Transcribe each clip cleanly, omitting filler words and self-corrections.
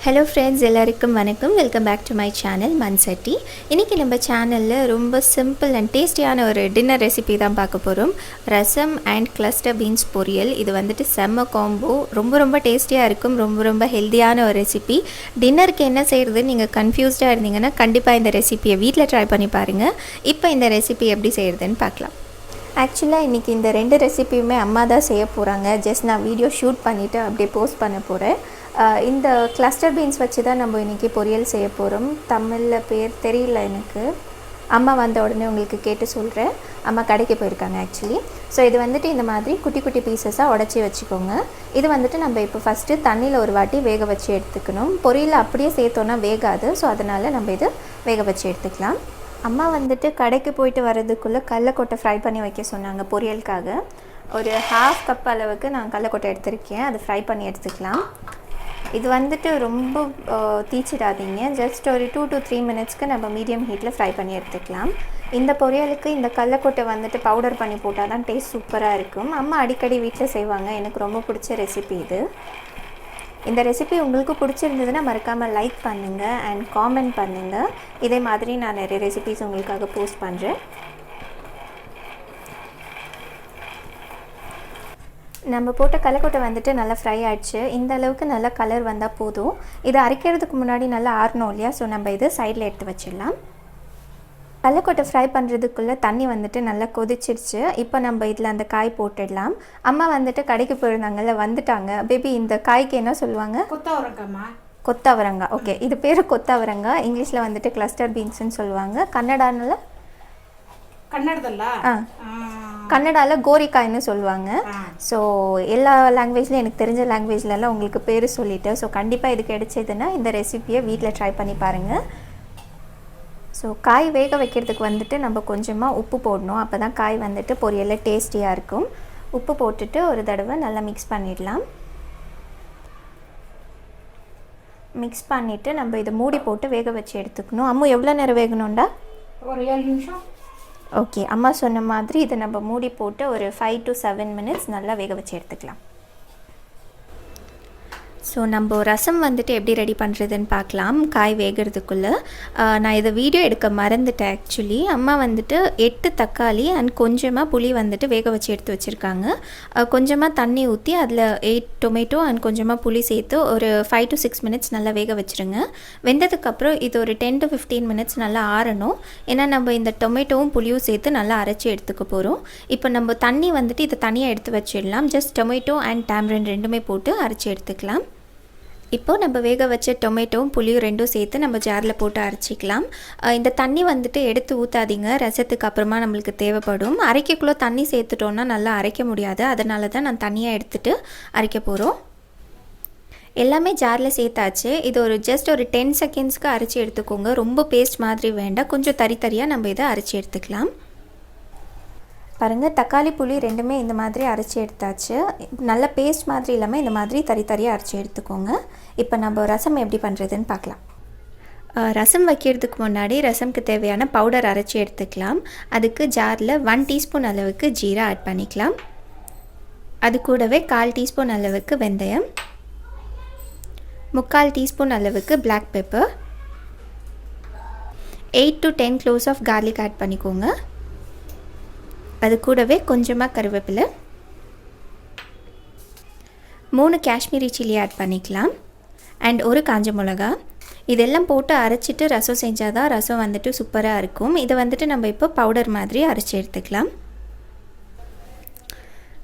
Hello friends, எல்லாருக்கும் வணக்கம். Welcome back to my channel Mansatti. இன்றைக்கி நம்ம சேனலில் ரொம்ப சிம்பிள் அண்ட் டேஸ்டியான ஒரு டின்னர் ரெசிபி தான் பார்க்க போகிறோம். ரசம் அண்ட் கிளஸ்டர் பீன்ஸ் பொரியல். இது வந்துட்டு செம்ம காம்போ, ரொம்ப டேஸ்டியாக இருக்கும். ரொம்ப ஹெல்த்தியான ஒரு ரெசிபி. டின்னருக்கு என்ன செய்கிறதுன்னு நீங்கள் கன்ஃபியூஸ்டாக இருந்தீங்கன்னா கண்டிப்பாக இந்த ரெசிபியை வீட்டில் ட்ரை பண்ணி பாருங்கள். இப்போ இந்த ரெசிபி எப்படி செய்கிறதுன்னு பார்க்கலாம். ஆக்சுவலாக இன்றைக்கி இந்த 2 ரெசிபியுமே அம்மா தான் செய்ய போகிறாங்க. ஜஸ்ட் நான் வீடியோ ஷூட் பண்ணிவிட்டு அப்படியே போஸ்ட் பண்ண போகிறேன். இந்த கிளஸ்டர் பீன்ஸ் வச்சு தான் நம்ம இன்றைக்கி பொரியல் செய்ய போகிறோம். தமிழில் பேர் தெரியல எனக்கு. அம்மா வந்த உடனே உங்களுக்கு கேட்டு சொல்கிறேன். அம்மா கடைக்கு போயிருக்காங்க ஆக்சுவலி. ஸோ இது வந்துட்டு இந்த மாதிரி குட்டி பீசஸாக உடச்சி வச்சுக்கோங்க. இது வந்துட்டு நம்ம இப்போ ஃபஸ்ட்டு தண்ணியில் ஒரு வாட்டி வேக வச்சு எடுத்துக்கணும். பொரியல் அப்படியே சேர்த்தோன்னா வேகாது. ஸோ அதனால் நம்ம இது வேக வச்சு எடுத்துக்கலாம். அம்மா வந்துட்டு கடைக்கு போயிட்டு வர்றதுக்குள்ளே கடலக்கொட்டை ஃப்ரை பண்ணி வைக்க சொன்னாங்க பொரியலுக்காக. ஒரு 1/2 கப் அளவுக்கு நான் கடலக்கொட்டை எடுத்திருக்கேன். அது ஃப்ரை பண்ணி எடுத்துக்கலாம். இது வந்துட்டு ரொம்ப தீச்சிடாதீங்க. ஜஸ்ட் ஒரு 2 to 3 மினிட்ஸ்க்கு நம்ம மீடியம் ஹீட்டில் ஃப்ரை பண்ணி எடுத்துக்கலாம். இந்த பொரியலுக்கு இந்த கடலக்கொட்டை வந்துட்டு பவுடர் பண்ணி போட்டால் தான் டேஸ்ட் சூப்பராக இருக்கும். அம்மா அடிக்கடி வீட்டில் செய்வாங்க. எனக்கு ரொம்ப பிடிச்ச ரெசிபி இது. இந்த ரெசிபி உங்களுக்கு பிடிச்சிருந்ததுன்னா மறக்காமல் லைக் பண்ணுங்கள் அண்ட் காமெண்ட் பண்ணுங்கள். இதே மாதிரி நான் நிறைய ரெசிபிஸ் உங்களுக்காக போஸ்ட் பண்ணுறேன். நம்ம போட்ட கடலக்கொட்டை வந்துட்டு நல்லா ஃப்ரை ஆகிடுச்சு. இந்த அளவுக்கு நல்லா கலர் வந்தால் போதும். இதை அரைக்கிறதுக்கு முன்னாடி நல்லா ஆறணும் இல்லையா? ஸோ நம்ம இது சைடில் எடுத்து வச்சிடலாம். கடலக்கொட்டை ஃப்ரை பண்ணுறதுக்குள்ளே தண்ணி வந்துட்டு நல்லா கொதிச்சிருச்சு. இப்போ நம்ம இதில் அந்த காய் போட்டுடலாம். அம்மா வந்துட்டு கடைக்கு போயிருந்தாங்கல்ல, வந்துட்டாங்க. பேபி, இந்த காய்க்கு என்ன சொல்லுவாங்க? கொத்தவரங்காய். ஓகே, இது பேர் கொத்தவரங்காய். இங்கிலீஷில் வந்துட்டு கிளஸ்டர் பீன்ஸ்ன்னு சொல்லுவாங்க. கன்னடாவில் கோரிக்காய்ன்னு சொல்லுவாங்க. ஸோ எல்லா லாங்குவேஜ்லையும் எனக்கு தெரிஞ்ச லாங்குவேஜ்லலாம் உங்களுக்கு பேர் சொல்லிவிட்டு. ஸோ கண்டிப்பாக இது கிடைச்சதுன்னா இந்த ரெசிபியை வீட்டில் ட்ரை பண்ணி பாருங்கள். ஸோ காய் வேக வைக்கிறதுக்கு வந்துட்டு நம்ம கொஞ்சமாக உப்பு போடணும். அப்போ தான் காய் வந்துட்டு பொரியலில் டேஸ்டியாக இருக்கும். உப்பு போட்டுட்டு ஒரு தடவை நல்லா மிக்ஸ் பண்ணிடலாம். மிக்ஸ் பண்ணிவிட்டு நம்ம இதை மூடி போட்டு வேக வச்சு எடுத்துக்கணும். அம்மா எவ்வளோ நேரம் வேகணும்டா? ஒரு 7 நிமிஷம். ஓகே, அம்மா சொன்ன மாதிரி இதை நம்ம மூடி போட்டு ஒரு 5 to 7 மினிட்ஸ் நல்லா வேக வச்சு எடுத்துக்கலாம். ஸோ நம்ம ரசம் வந்துட்டு எப்படி ரெடி பண்ணுறதுன்னு பார்க்கலாம். காய் வேகிறதுக்குள்ளே நான் இதை வீடியோ எடுக்க மறந்துட்டேன் ஆக்சுவலி. அம்மா வந்துட்டு 8 தக்காளி அண்ட் கொஞ்சமாக புளி வந்துட்டு வேக வச்சு எடுத்து வச்சுருக்காங்க. கொஞ்சமாக தண்ணி ஊற்றி அதில் 8 டொமேட்டோ அண்ட் கொஞ்சமாக புளி சேர்த்து ஒரு 5 to 6 மினிட்ஸ் நல்லா வேக வச்சுருங்க. வெந்ததுக்கப்புறம் இது ஒரு 10 to 15 மினிட்ஸ் நல்லா ஆறணும். ஏன்னா நம்ம இந்த டொமேட்டோவும் புளியும் சேர்த்து நல்லா அரைச்சி எடுத்துக்க போகிறோம். இப்போ நம்ம தண்ணி வந்துட்டு இதை தனியாக எடுத்து வச்சிடலாம். ஜஸ்ட் டொமேட்டோ அண்ட் டேம்ரின் ரெண்டுமே போட்டு அரைச்சி எடுத்துக்கலாம். இப்போது நம்ம வேக வச்ச டொமேட்டோவும் புளியும் ரெண்டும் சேர்த்து நம்ம ஜாரில் போட்டு அரைச்சிக்கலாம். இந்த தண்ணி வந்துட்டு எடுத்து ஊற்றாதீங்க, ரசத்துக்கு அப்புறமா நம்மளுக்கு தேவைப்படும். அரைக்கக்குள்ளே தண்ணி சேர்த்துட்டோன்னா நல்லா அரைக்க முடியாது. அதனால தான் நான் தண்ணியாக எடுத்துகிட்டு அரைக்க போகிறோம். எல்லாமே ஜாரில் சேர்த்தாச்சு. இது ஒரு ஜஸ்ட் ஒரு 10 செகண்ட்ஸ்க்கு அரைச்சி எடுத்துக்கோங்க. ரொம்ப பேஸ்ட் மாதிரி வேண்டாம், கொஞ்சம் தரியாக நம்ம இதை அரைச்சி எடுத்துக்கலாம். பாருங்கள், தக்காளி புளி ரெண்டுமே இந்த மாதிரி அரைச்சி எடுத்தாச்சு. நல்ல பேஸ்ட் மாதிரி இல்லாமல் இந்த மாதிரி தரியாக அரைச்சி எடுத்துக்கோங்க. இப்போ நம்ம ரசம் எப்படி பண்ணுறதுன்னு பார்க்கலாம். ரசம் வைக்கிறதுக்கு முன்னாடி ரசம்க்கு தேவையான பவுடர் அரைச்சி எடுத்துக்கலாம். அதுக்கு ஜாரில் 1 டீஸ்பூன் அளவுக்கு ஜீரா ஆட் பண்ணிக்கலாம். அது கூடவே 1/4 டீஸ்பூன் அளவுக்கு வெந்தயம், 3/4 டீஸ்பூன் அளவுக்கு black pepper, 8 to 10 cloves of garlic add பண்ணிக்கோங்க. அது கூடவே கொஞ்சமாக கருவேப்பிலை, 3 காஷ்மீரி சில்லி ஆட் பண்ணிக்கலாம் அண்ட் ஒரு காஞ்ச மிளகா. இதெல்லாம் போட்டு அரைச்சிட்டு ரசம் செஞ்சால் தான் ரசம் வந்துட்டு சூப்பராக இருக்கும். இதை வந்துட்டு நம்ம இப்போ பவுடர் மாதிரி அரைச்சி எடுத்துக்கலாம்.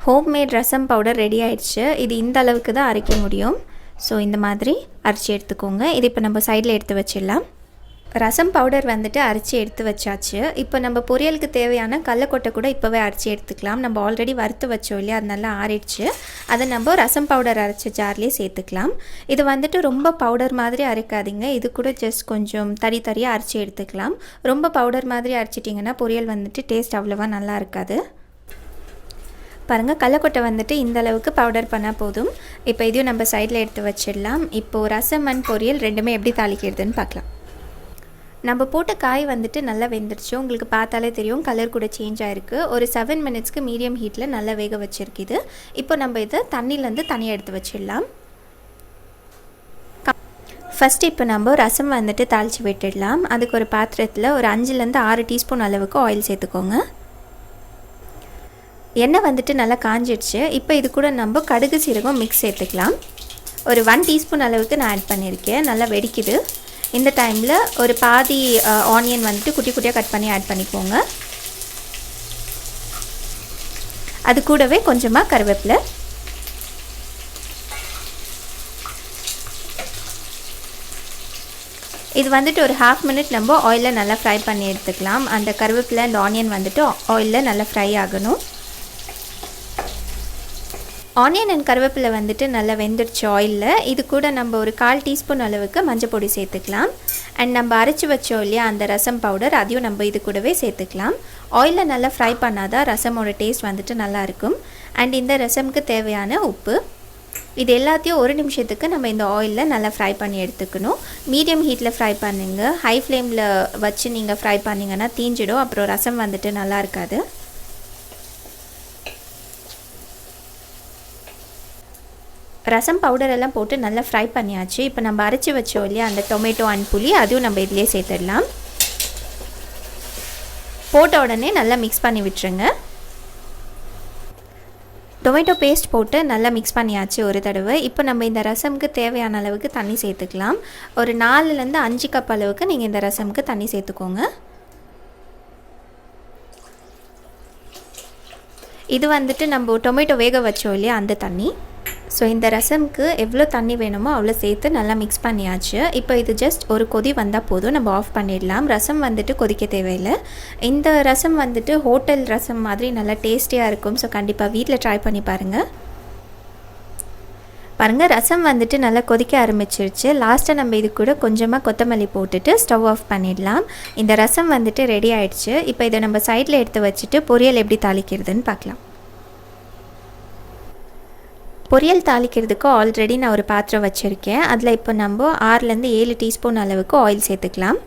ஹோம்மேட் ரசம் பவுடர் ரெடி ஆயிடுச்சு. இது இந்த அளவுக்கு தான் அரைக்க முடியும். ஸோ இந்த மாதிரி அரைச்சி எடுத்துக்கோங்க. இது இப்போ நம்ம சைடில் எடுத்து வச்சிடலாம். ரசம் பவுடர் வந்துட்டு அரைச்சி எடுத்து வச்சாச்சு. இப்போ நம்ம பொரியலுக்கு தேவையான கடலக்கொட்டை கூட இப்போவே அரைச்சி எடுத்துக்கலாம். நம்ம ஆல்ரெடி வறுத்து வச்சோம் இல்லையா, அது நல்லா ஆறிடுச்சு. அதை நம்ம ரசம் பவுடர் அரைச்ச ஜார்லேயே சேர்த்துக்கலாம். இது வந்துட்டு ரொம்ப பவுடர் மாதிரி அரைக்காதீங்க. இது கூட ஜஸ்ட் கொஞ்சம் தரியாக அரைச்சி எடுத்துக்கலாம். ரொம்ப பவுடர் மாதிரி அரைச்சிட்டிங்கன்னா பொரியல் வந்துட்டு டேஸ்ட் அவ்வளோவா நல்லா இருக்காது. பாருங்கள், கடலக்கொட்டை வந்துட்டு இந்த அளவுக்கு பவுடர் பண்ணால் போதும். இப்போ இதையும் நம்ம சைடில் எடுத்து வச்சிடலாம். இப்போது ரசம் அண்ட் பொரியல் ரெண்டுமே எப்படி தாளிக்கிறதுன்னு பார்க்கலாம். நம்ம போட்ட காய் வந்துட்டு நல்லா வெந்துருச்சு. உங்களுக்கு பார்த்தாலே தெரியும், கலர் கூட சேஞ்ச் ஆகிருக்கு. ஒரு 7 மினிட்ஸ்க்கு மீடியம் ஹீட்டில் நல்லா வேக வச்சுருக்குது. இப்போ நம்ம இதை தண்ணியிலேருந்து தனியாக எடுத்து வச்சிடலாம். ஃபஸ்ட்டு இப்போ நம்ம ரசம் வந்துட்டு தாளித்து விட்டுடலாம். அதுக்கு ஒரு பாத்திரத்தில் ஒரு 5லேருந்து 6 டீஸ்பூன் அளவுக்கு ஆயில் சேர்த்துக்கோங்க. எண்ணெய் வந்துட்டு நல்லா காஞ்சிடுச்சு. இப்போ இது கூட நம்ம கடுகு சீரகம் மிக்ஸ் சேர்த்துக்கலாம். ஒரு 1 டீஸ்பூன் அளவுக்கு நான் ஆட் பண்ணியிருக்கேன். நல்லா வெடிக்குது. இந்த டைமில் ஒரு பாதி ஆனியன் வந்துட்டு குட்டி குட்டியாக கட் பண்ணி ஆட் பண்ணிக்கோங்க. அது கூடவே கொஞ்சமாக கருவேப்பிலை. இது வந்துட்டு ஒரு 1/2 மினிட் நம்ம ஆயிலில் நல்லா ஃப்ரை பண்ணி எடுத்துக்கலாம். அந்த கருவேப்பிலை அந்த ஆனியன் வந்துட்டு ஆயிலில் நல்லா ஃப்ரை ஆகணும். ஆனியன் அண்ட் கருவேப்பிலை வந்துட்டு நல்லா வெந்துடுச்சு ஆயிலில். இது கூட நம்ம ஒரு 1/4 டீஸ்பூன் அளவுக்கு மஞ்சள் பொடி சேர்த்துக்கலாம். அண்ட் நம்ம அரைச்சி வச்சோம் இல்லையா அந்த ரசம் பவுடர், அதையும் நம்ம இது கூடவே சேர்த்துக்கலாம். ஆயிலில் நல்லா ஃப்ரை பண்ணாதான் ரசமோட டேஸ்ட் வந்துட்டு நல்லாயிருக்கும். அண்ட் இந்த ரசமுக்கு தேவையான உப்பு, இது எல்லாத்தையும் ஒரு நிமிஷத்துக்கு நம்ம இந்த ஆயிலில் நல்லா ஃப்ரை பண்ணி எடுத்துக்கணும். மீடியம் ஹீட்டில் ஃப்ரை பண்ணுங்க. ஹை ஃப்ளேமில் வச்சு நீங்கள் ஃப்ரை பண்ணிங்கன்னா தீஞ்சிடும். அப்புறம் ரசம் வந்துட்டு நல்லா இருக்காது. ரசம் பவுடர் எல்லாம் போட்டு நல்லா ஃப்ரை பண்ணியாச்சு. இப்போ நம்ம அரைச்சி வச்சோம் இல்லையா அந்த டொமேட்டோ அண்ட் புளி, அதுவும் நம்ம இதிலே சேர்த்துடலாம். போட்ட உடனே நல்லா மிக்ஸ் பண்ணி விட்டுருங்க. டொமேட்டோ பேஸ்ட் போட்டு நல்லா மிக்ஸ் பண்ணியாச்சு ஒரு தடவை. இப்போ நம்ம இந்த ரசமுக்கு தேவையான அளவுக்கு தண்ணி சேர்த்துக்கலாம். ஒரு 4லேருந்து 5 கப் அளவுக்கு நீங்கள் இந்த ரசமுக்கு தண்ணி சேர்த்துக்கோங்க. இது வந்துட்டு நம்ம டொமேட்டோ வேக வச்சோம் இல்லையா அந்த தண்ணி. ஸோ இந்த ரசமுக்கு எவ்வளோ தண்ணி வேணுமோ அவ்வளோ சேர்த்து நல்லா மிக்ஸ் பண்ணியாச்சு. இப்போ இது ஜஸ்ட் ஒரு கொதி வந்தால் போதும், நம்ம ஆஃப் பண்ணிடலாம். ரசம் வந்துட்டு கொதிக்க தேவையில்லை. இந்த ரசம் வந்துட்டு ஹோட்டல் ரசம் மாதிரி நல்லா டேஸ்டியாக இருக்கும். ஸோ கண்டிப்பாக வீட்டில் ட்ரை பண்ணி பாருங்கள். ரசம் வந்துட்டு நல்லா கொதிக்க ஆரம்பிச்சிருச்சு. லாஸ்ட்டாக நம்ம இது கூட கொஞ்சமாக கொத்தமல்லி போட்டுட்டு ஸ்டவ் ஆஃப் பண்ணிடலாம். இந்த ரசம் வந்துட்டு ரெடி ஆகிடுச்சு. இப்போ இதை நம்ம சைடில் எடுத்து வச்சுட்டு பொரியல் எப்படி தாளிக்கிறதுன்னு பார்க்கலாம். பொரியல் தாளிக்கிறதுக்கு ஆல்ரெடி நான் ஒரு பாத்திரம் வச்சுருக்கேன். அதில் இப்போ நம்ம 6லேருந்து 7 டீஸ்பூன் அளவுக்கு ஆயில் சேர்த்துக்கலாம்.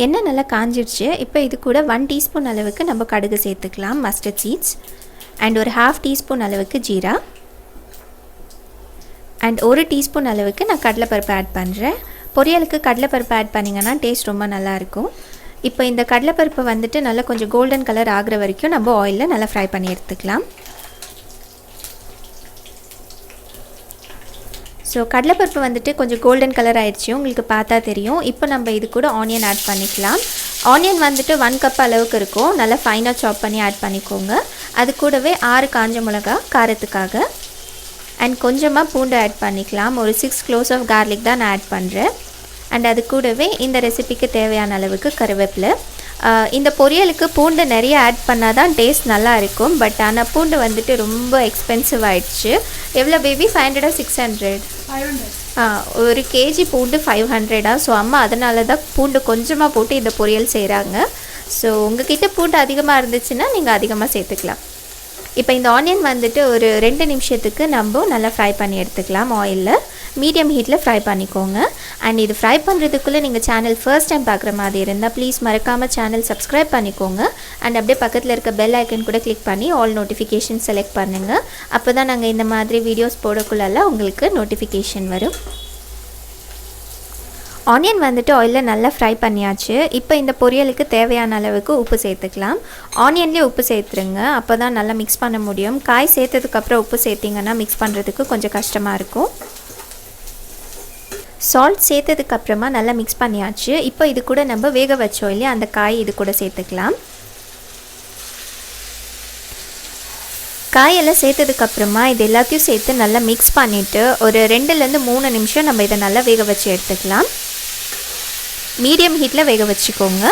எண்ணெய் நல்லா காஞ்சிடுச்சு. இப்போ இது கூட 1 டீஸ்பூன் அளவுக்கு நம்ம கடுகு சேர்த்துக்கலாம், மஸ்டர்ட் சீட்ஸ். அண்ட் ஒரு 1/2 டீஸ்பூன் அளவுக்கு ஜீரா. அண்ட் 1 டீஸ்பூன் அளவுக்கு நான் கடலைப்பருப்பு ஆட் பண்ணுறேன். பொரியலுக்கு கடலைப்பருப்பு ஆட் பண்ணிங்கன்னா டேஸ்ட் ரொம்ப நல்லாயிருக்கும். இப்போ இந்த கடலைப்பருப்பு வந்துட்டு நல்லா கொஞ்சம் கோல்டன் கலர் ஆகிற வரைக்கும் நம்ம ஆயிலில் நல்லா ஃப்ரை பண்ணி எடுத்துக்கலாம். ஸோ கடலைப்பருப்பு வந்துட்டு கொஞ்சம் கோல்டன் கலர் ஆயிடுச்சு, உங்களுக்கு பார்த்தா தெரியும். இப்போ நம்ம இது கூட ஆனியன் ஆட் பண்ணிக்கலாம். ஆனியன் வந்துட்டு 1 கப் அளவுக்கு இருக்கும். நல்லா ஃபைனாக சாப் பண்ணி ஆட் பண்ணிக்கோங்க. அது கூடவே 6 காஞ்ச மிளகா காரத்துக்காக. அண்ட் கொஞ்சமாக பூண்டு ஆட் பண்ணிக்கலாம். ஒரு 6 க்ளோவ்ஸ் ஆஃப் கார்லிக் தான் நான் ஆட் பண்ணுறேன். அண்ட் அது கூடவே இந்த ரெசிபிக்கு தேவையான அளவுக்கு கருவேப்பிலை. இந்த பொரியலுக்கு பூண்டு நிறைய ஆட் பண்ணால் தான் டேஸ்ட் நல்லா இருக்கும். பட் ஆனால் பூண்டு வந்துட்டு ரொம்ப எக்ஸ்பென்சிவ் ஆகிடுச்சு. எவ்வளோ பேபி? 500 600? 500. ஒரு கேஜி பூண்டு 500. ஸோ அம்மா அதனால தான் பூண்டு கொஞ்சமாக போட்டு இந்த பொரியல் செய்கிறாங்க. ஸோ உங்ககிட்ட பூண்டு அதிகமாக இருந்துச்சுன்னா நீங்கள் அதிகமாக சேர்த்துக்கலாம். இப்போ இந்த ஆனியன் வந்துட்டு ஒரு 2 நிமிஷத்துக்கு நம்ம நல்லா ஃப்ரை பண்ணி எடுத்துக்கலாம் ஆயிலில். மீடியம் ஹீட்டில் ஃப்ரை பண்ணிக்கோங்க. அண்ட் இது ஃப்ரை பண்ணுறதுக்குள்ளே நீங்கள் சேனல் ஃபர்ஸ்ட் டைம் பார்க்குற மாதிரி இருந்தால் ப்ளீஸ் மறக்காமல் சேனல் சப்ஸ்கிரைப் பண்ணிக்கோங்க. அண்ட் அப்படியே பக்கத்தில் இருக்க பெல் ஐக்கன் கூட கிளிக் பண்ணி ஆல் நோட்டிஃபிகேஷன் செலக்ட் பண்ணுங்கள். அப்போ தான் நாங்கள் இந்த மாதிரி வீடியோஸ் போடக்குள்ளெல்லாம் உங்களுக்கு நோட்டிஃபிகேஷன் வரும். ஆனியன் வந்துட்டு ஆயிலில் நல்லா ஃப்ரை பண்ணியாச்சு. இப்போ இந்த பொரியலுக்கு தேவையான அளவுக்கு உப்பு சேர்த்துக்கலாம். ஆனியன்லேயே உப்பு சேர்த்துருங்க, அப்போ தான் நல்லா மிக்ஸ் பண்ண முடியும். காய் சேர்த்ததுக்கப்புறம் உப்பு சேர்த்திங்கன்னா மிக்ஸ் பண்ணுறதுக்கு கொஞ்சம் கஷ்டமாக இருக்கும். சால்ட் சேர்த்ததுக்கப்புறமா நல்லா மிக்ஸ் பண்ணியாச்சு. இப்போ இது கூட நம்ம வேக வச்சோம் இல்லையா அந்த காய் இது கூட சேர்த்துக்கலாம். காயெல்லாம் சேர்த்ததுக்கப்புறமா இது எல்லாத்தையும் சேர்த்து நல்லா மிக்ஸ் பண்ணிவிட்டு ஒரு 2லேருந்து 3 நிமிஷம் நம்ம இதை நல்லா வேக வச்சு எடுத்துக்கலாம். மீடியம் ஹீட்டில் வேக வச்சுக்கோங்க.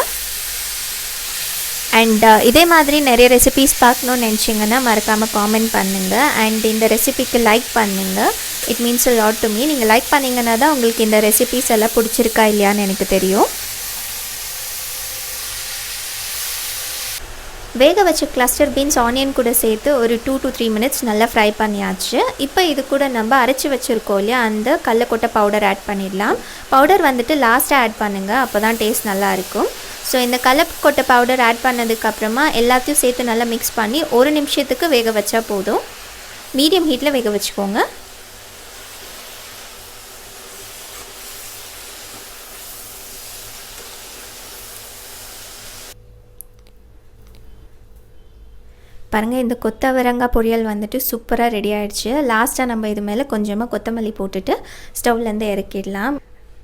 அண்ட் இதே மாதிரி நிறைய ரெசிபீஸ் பார்க்கணுன்னு நினச்சிங்கன்னா மறக்காமல் காமெண்ட் பண்ணுங்கள். அண்ட் இந்த ரெசிபிக்கு லைக் பண்ணுங்கள். It means a lot to me. நீங்கள் லைக் பண்ணிங்கன்னா தான் உங்களுக்கு இந்த ரெசிபீஸ் எல்லாம் பிடிச்சிருக்கா இல்லையான்னு எனக்கு தெரியும். வேக வச்ச கிளஸ்டர் பீன்ஸ் ஆனியன் கூட சேர்த்து ஒரு 2 to 3 மினிட்ஸ் நல்லா ஃப்ரை பண்ணியாச்சு. இப்போ இது கூட நம்ம அரைச்சி வச்சுருக்கோம் இல்லையா அந்த கடலைக்கொட்டை பவுடர் ஆட் பண்ணிடலாம். பவுடர் வந்துட்டு லாஸ்ட்டாக ஆட் பண்ணுங்கள், அப்போ தான் டேஸ்ட் நல்லாயிருக்கும். ஸோ இந்த கடலைக்கொட்டை பவுடர் ஆட் பண்ணதுக்கப்புறமா எல்லாத்தையும் சேர்த்து நல்லா மிக்ஸ் பண்ணி 1 நிமிஷத்துக்கு வேக வச்சா போதும். மீடியம் ஹீட்டில் வேக வச்சுக்கோங்க. பாருங்கள், இந்த கொத்தவரங்காய் பொரியல் வந்துட்டு சூப்பராக ரெடி ஆகிடுச்சு. லாஸ்ட்டாக நம்ம இது மேலே கொஞ்சமாக கொத்தமல்லி போட்டுட்டு ஸ்டவ்லேருந்து இறக்கிடலாம்.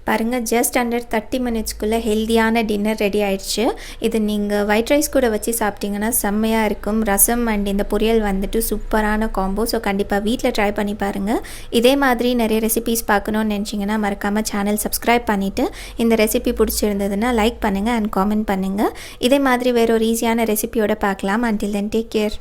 பாருங்கள், ஜஸ்ட் அண்டர் 30 மினிட்ஸ்க்குள்ளே ஹெல்த்தியான டின்னர் ரெடி ஆகிடுச்சு. இது நீங்கள் ஒயிட் ரைஸ் கூட வச்சு சாப்பிட்டிங்கன்னா செம்மையாக இருக்கும். ரசம் அண்ட் இந்த பொரியல் வந்துட்டு சூப்பரான காம்போ. ஸோ கண்டிப்பாக வீட்டில் ட்ரை பண்ணி பாருங்கள். இதே மாதிரி நிறைய ரெசிபீஸ் பார்க்கணுன்னு நினச்சிங்கன்னா மறக்காமல் சேனல் சப்ஸ்கிரைப் பண்ணிவிட்டு இந்த ரெசிபி பிடிச்சிருந்ததுன்னா லைக் பண்ணுங்கள் அண்ட் காமெண்ட் பண்ணுங்கள். இதே மாதிரி வேறு ஒரு ஈஸியான ரெசிபியோட பார்க்கலாம். Until then take care.